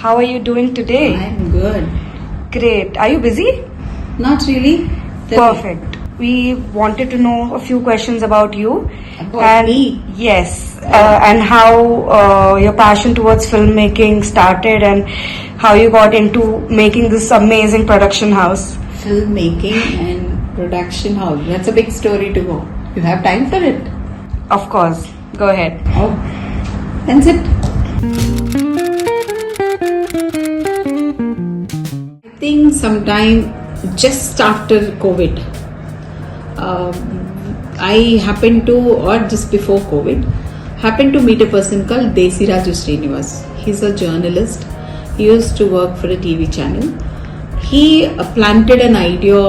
How are you doing today? I'm good. Great. Are you busy? Not really. Perfect. We wanted to know a few questions about you. About me? Yes. And how your passion towards filmmaking started and how you got into making this amazing production house. Filmmaking and production house. That's a big story to go. You have time for it? Of course. Go ahead. Oh, that's it. I think sometime just after COVID, I happened to, or just before COVID, happened to meet a person called Desiraju Srinivas. He's a journalist. He used to work for a TV channel. He planted an idea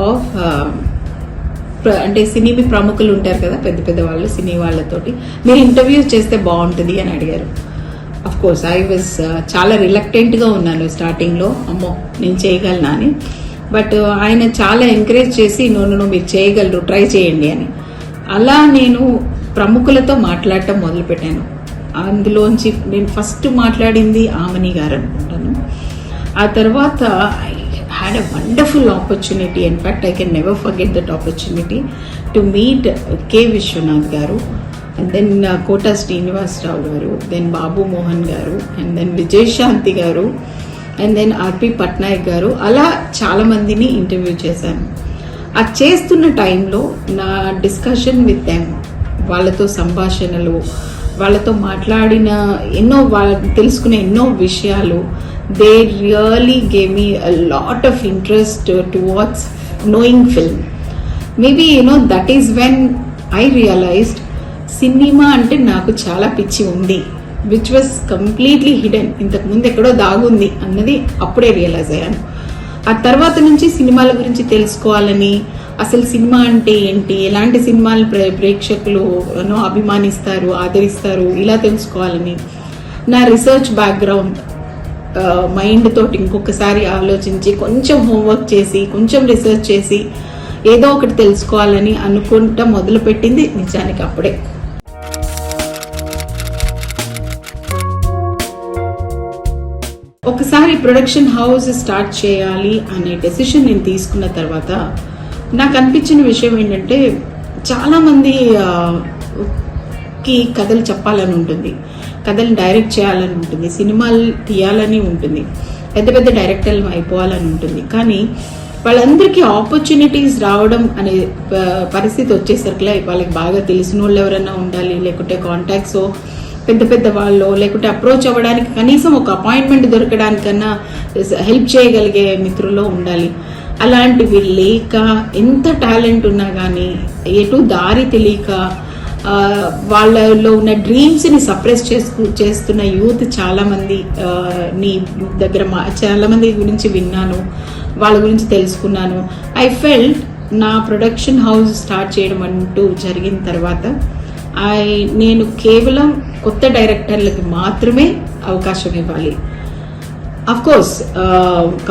of అంటే సినీ ప్రముఖులు ఉంటారు కదా, పెద్ద పెద్ద వాళ్ళు, సినీ వాళ్ళతోటి మీరు interviews చేస్తే బాగుంటుంది అని అడిగారు. అఫ్ కోర్స్ ఐ వాజ్ చాలా రిలక్టెంట్గా ఉన్నాను స్టార్టింగ్లో, అమ్మో నేను చేయగలనా అని. బట్ ఆయన చాలా ఎంకరేజ్ చేసి నువ్వు మీరు చేయగలరు, ట్రై చేయండి అని. అలా నేను ప్రముఖులతో మాట్లాడటం మొదలుపెట్టాను. అందులోంచి నేను ఫస్ట్ మాట్లాడింది ఆమని గారు అనుకుంటాను. ఆ తర్వాత had a wonderful opportunity. In fact, I can never forget that opportunity to meet K. Vishwanath garu, and then Kota Srinivas Rao garu, then Babu Mohan garu, and then Vijay Shanti garu, and then R.P. Patnaik garu. అలా చాలా మందిని interview చేశాను. ఆ చేస్తున్న టైంలో నా discussion with them, వాళ్ళతో సంభాషణలు, వాళ్ళతో మాట్లాడిన ఎన్నో, తెలుసుకునే ఎన్నో విషయాలు, they really gave me a lot of interest towards knowing film. Maybe that is when I realized cinema ante naaku chaala pichi undi, which was completely hidden. ఇంతకు ముందు ఎక్కడో దాగుంది అన్నది అప్పుడే రియలైజ్ అయ్యాను. ఆ తర్వాత నుంచి సినిమాల గురించి తెలుసుకోవాలని, అసలు సినిమా అంటే ఏంటి, ఎలాంటి సినిమాలు ప్రేక్షకులు అభిమానిస్తారు, ఆదరిస్తారు, ఇలా తెలుసుకోవాలని నా రీసెర్చ్ బ్యాక్గ్రౌండ్ మైండ్ తోటి ఇంకొకసారి ఆలోచించి, కొంచెం హోంవర్క్ చేసి, కొంచెం రీసెర్చ్ చేసి ఏదో ఒకటి తెలుసుకోవాలని అనుకుంటా మొదలుపెట్టింది నిజానికి అప్పుడే. ఒకసారి ప్రొడక్షన్ హౌస్ స్టార్ట్ చేయాలి అనే డెసిషన్ నేను తీసుకున్న తర్వాత నాకు అనిపించిన విషయం ఏంటంటే, చాలామందికి కథలు చెప్పాలని ఉంటుంది, కథలు డైరెక్ట్ చేయాలని ఉంటుంది, సినిమాలు తీయాలని ఉంటుంది, పెద్ద పెద్ద డైరెక్టర్లు అయిపోవాలని ఉంటుంది. కానీ వాళ్ళందరికీ ఆపర్చునిటీస్ రావడం అనే పరిస్థితి వచ్చేసరికి వాళ్ళకి బాగా తెలిసిన వాళ్ళు ఎవరైనా ఉండాలి, లేకుంటే కాంటాక్ట్స్ పెద్ద పెద్ద వాళ్ళు, లేకుంటే అప్రోచ్ అవ్వడానికి కనీసం ఒక అపాయింట్మెంట్ దొరకడానికన్నా హెల్ప్ చేయగలిగే మిత్రుల్లో ఉండాలి. అలాంటివి లేక, ఎంత టాలెంట్ ఉన్నా కానీ ఎటు దారి తెలియక, వాళ్ళలో ఉన్న డ్రీమ్స్ని సప్రెస్ చేస్తున్న యూత్ చాలామంది నీ దగ్గర చాలామంది గురించి విన్నాను, వాళ్ళ గురించి తెలుసుకున్నాను. ఐ ఫెల్ట్ నా ప్రొడక్షన్ హౌస్ స్టార్ట్ చేయడం అంటూ జరిగిన తర్వాత నేను కేవలం కొత్త డైరెక్టర్లకి మాత్రమే అవకాశం ఇవ్వాలి. అఫ్ కోర్స్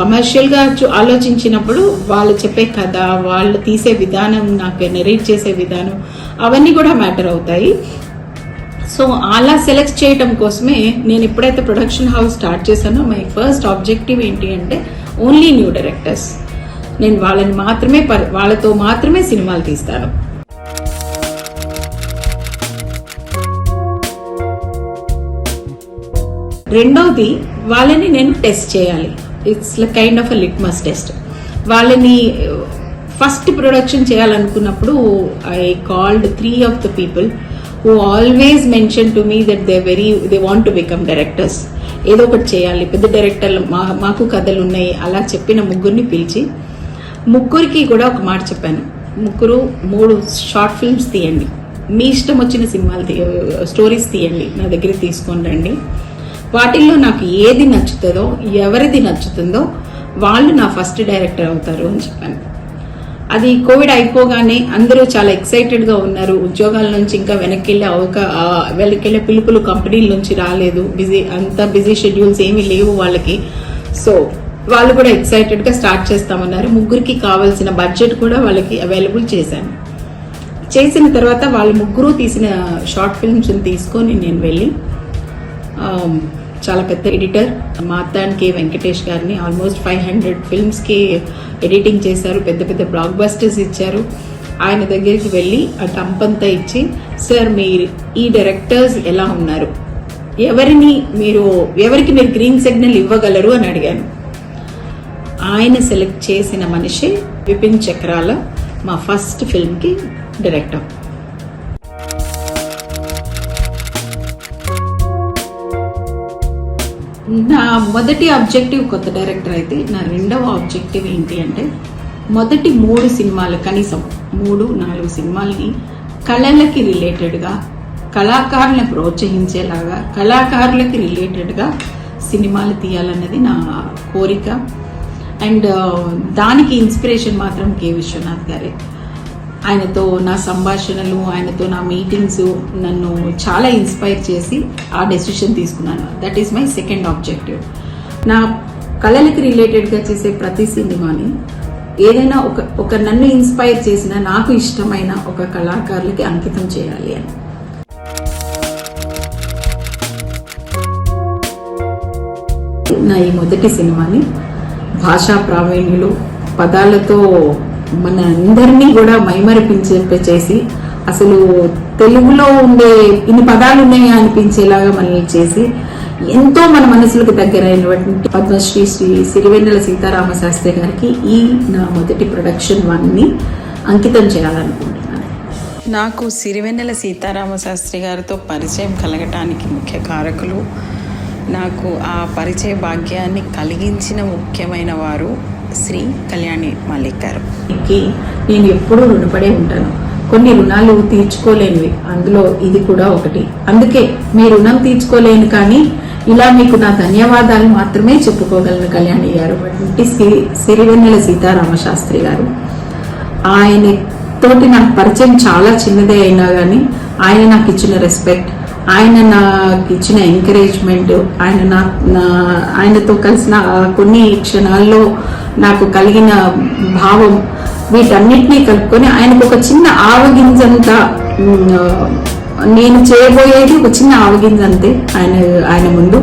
కమర్షియల్గా ఆలోచించినప్పుడు వాళ్ళు చెప్పే కథ, వాళ్ళు తీసే విధానం, నాకు నెరేట్ చేసే విధానం, అవన్నీ కూడా మ్యాటర్ అవుతాయి. సో అలా సెలెక్ట్ చేయడం కోసమే నేను ఎప్పుడైతే ప్రొడక్షన్ హౌస్ స్టార్ట్ చేశానో మై ఫస్ట్ ఆబ్జెక్టివ్ ఏంటి అంటే ఓన్లీ న్యూ డైరెక్టర్స్. నేను వాళ్ళతో మాత్రమే సినిమాలు తీస్తాను. రెండవది, వాళ్ళని నేను టెస్ట్ చేయాలి. It's kind of a litmus test. వాళ్ళని ఫస్ట్ ప్రొడక్షన్ చేయాలనుకున్నప్పుడు I called 3 of the people who always mentioned to me that they want to become directors. ఏదో ఒకటి చేయాలి, పెద్ద డైరెక్టర్లు, మాకు కథలు ఉన్నాయి, అలా చెప్పిన ముగ్గురిని పిలిచి, ముగ్గురికి కూడా ఒక మాట చెప్పాను, 3 షార్ట్ ఫిల్మ్స్ తీయండి, మీ ఇష్టం వచ్చిన సినిమాలు స్టోరీస్ తీయండి, నా దగ్గర తీసుకొని రండి. వాటిల్లో నాకు ఏది నచ్చుతుందో, ఎవరిది నచ్చుతుందో వాళ్ళు నా ఫస్ట్ డైరెక్టర్ అవుతారు అని చెప్పాను. అది కోవిడ్ అయిపోగానే అందరూ చాలా ఎక్సైటెడ్గా ఉన్నారు. ఉద్యోగాల నుంచి ఇంకా వెనక్కి వెళ్ళే పిలుపులు కంపెనీల నుంచి రాలేదు, అంత బిజీ షెడ్యూల్స్ ఏమీ లేవు వాళ్ళకి. సో వాళ్ళు కూడా ఎక్సైటెడ్గా స్టార్ట్ చేస్తామన్నారు. ముగ్గురికి కావాల్సిన బడ్జెట్ కూడా వాళ్ళకి అవైలబుల్ చేశాను. చేసిన తర్వాత వాళ్ళు ముగ్గురు తీసిన షార్ట్ ఫిల్మ్స్ని తీసుకొని నేను వెళ్ళి చాలా పెద్ద ఎడిటర్. మాతాన్ కే వెంకటేష్ గారిని ఆల్మోస్ట్ 500 ఫిల్మ్స్కి ఎడిటింగ్ చేశారు, పెద్ద పెద్ద బ్లాక్ బస్టర్స్ ఇచ్చారు. ఆయన దగ్గరికి వెళ్ళి ఆ డంపంతా ఇచ్చి, సార్ మీరు ఈ డైరెక్టర్స్ ఎలా ఉన్నారు, ఎవరికి మీరు గ్రీన్ సిగ్నల్ ఇవ్వగలరు అని అడిగాను. ఆయన సెలెక్ట్ చేసిన మనిషి విపిన్ చక్రాల, మా ఫస్ట్ ఫిల్మ్కి డైరెక్టర్. నా మొదటి ఆబ్జెక్టివ్ కొత్త డైరెక్టర్ అయితే, నా రెండవ ఆబ్జెక్టివ్ ఏంటి అంటే, మొదటి 3 సినిమాలు, కనీసం 3-4 సినిమాలని కళలకి రిలేటెడ్గా, కళాకారులను ప్రోత్సహించేలాగా, కళాకారులకి రిలేటెడ్గా సినిమాలు తీయాలన్నది నా కోరిక. అండ్ దానికి ఇన్స్పిరేషన్ మాత్రం కె విశ్వనాథ్ గారే. ఆయనతో నా సంభాషణలు, ఆయనతో నా మీటింగ్స్ నన్ను చాలా ఇన్స్పైర్ చేసి ఆ డెసిషన్ తీసుకున్నాను. That is my second objective. నా కళలకి రిలేటెడ్గా చేసే ప్రతి సినిమాని ఏదైనా ఒక నన్ను ఇన్స్పైర్ చేసిన, నాకు ఇష్టమైన ఒక కళాకారులకి అంకితం చేయాలి అని. నా ఈ మొదటి సినిమాని భాషా ప్రావీణ్యులు, పదాలతో మన అందరినీ కూడా మైమరిపించేసి, అసలు తెలుగులో ఉండే ఇన్ని పదాలు ఉన్నాయా అనిపించేలాగా మనల్ని చేసి, ఎంతో మన మనసులకు దగ్గరైనటువంటి పద్మశ్రీ శ్రీ సిరివెన్నెల సీతారామ శాస్త్రి గారికి ఈ నా మొదటి ప్రొడక్షన్ 1ని అంకితం చేయాలనుకుంటున్నాను. నాకు సిరివెన్నెల సీతారామ శాస్త్రి గారితో పరిచయం కలగటానికి ముఖ్య కారకులు, నాకు ఆ పరిచయ భాగ్యాన్ని కలిగించిన ముఖ్యమైన వారు శ్రీ కళ్యాణి మాలిక్ గారు. నేను ఎప్పుడూ రుణపడే ఉంటాను. కొన్ని రుణాలు తీర్చుకోలేనివి, అందులో ఇది కూడా ఒకటి. అందుకే మీ రుణం తీర్చుకోలేను, కానీ ఇలా మీకు నా ధన్యవాదాలు మాత్రమే చెప్పుకోగలను కళ్యాణి గారు. సిరివెన్నెల సీతారామ శాస్త్రి గారు, ఆయన తోటి నాకు పరిచయం చాలా చిన్నదే అయినా కానీ ఆయన నాకు ఇచ్చిన రెస్పెక్ట్, ఆయన నాకు ఇచ్చిన ఎంకరేజ్మెంట్, ఆయనతో కలిసిన కొన్ని క్షణాల్లో నాకు కలిగిన భావం, వీటన్నిటినీ కలుపుకొని ఆయనకు ఒక చిన్న ఆవగింజంతా, నేను చేయబోయేది ఒక చిన్న ఆవగింజంతే ఆయన ముందు.